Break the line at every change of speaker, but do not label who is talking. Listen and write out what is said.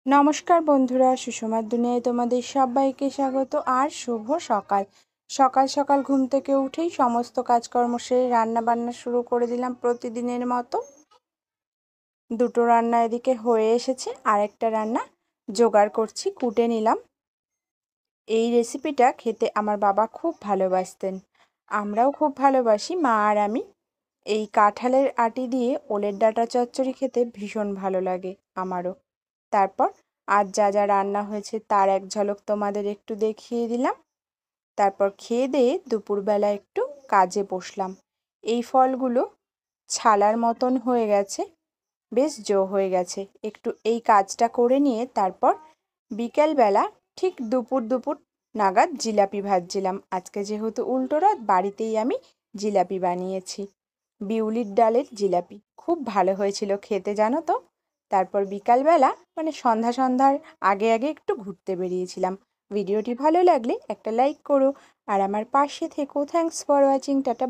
নমস্কার বন্ধুরা, সুষমার দুনিয়ায় তোমাদের সবাইকে স্বাগত। আর শুভ সকাল। সকাল সকাল ঘুম থেকে উঠেই সমস্ত কাজকর্ম সেরে রান্না বান্না শুরু করে দিলাম প্রতিদিনের মতো। দুটো রান্না এদিকে হয়ে এসেছে, আরেকটা রান্না জোগাড় করছি, কুটে নিলাম। এই রেসিপিটা খেতে আমার বাবা খুব ভালোবাসতেন, আমরাও খুব ভালোবাসি, মা আর আমি। এই কাঁঠালের আটি দিয়ে ওলের ডাঁটা চচ্চড়ি খেতে ভীষণ ভালো লাগে আমারও। তারপর আজ যা যা রান্না হয়েছে তার এক ঝলক তোমাদের একটু দেখিয়ে দিলাম। তারপর খেয়ে দিয়ে দুপুরবেলা একটু কাজে বসলাম। এই ফলগুলো ছালার মতন হয়ে গেছে, বেশ হয়ে গেছে। একটু এই কাজটা করে নিয়ে তারপর বিকেলবেলা ঠিক দুপুর নাগাদ জিলাপি ভাজছিলাম। আজকে যেহেতু উল্টো রথ, বাড়িতেই আমি জিলাপি বানিয়েছি, বিউলির ডালের জিলাপি। খুব ভালো হয়েছিল খেতে, জানো তো। তারপর বিকালবেলা মানে সন্ধ্যার আগে একটু ঘুরতে বেরিয়েছিলাম। ভিডিওটি ভালো লাগলে একটা লাইক করো আর আমার পাশে থেকো। Thanks for watching. টাটা।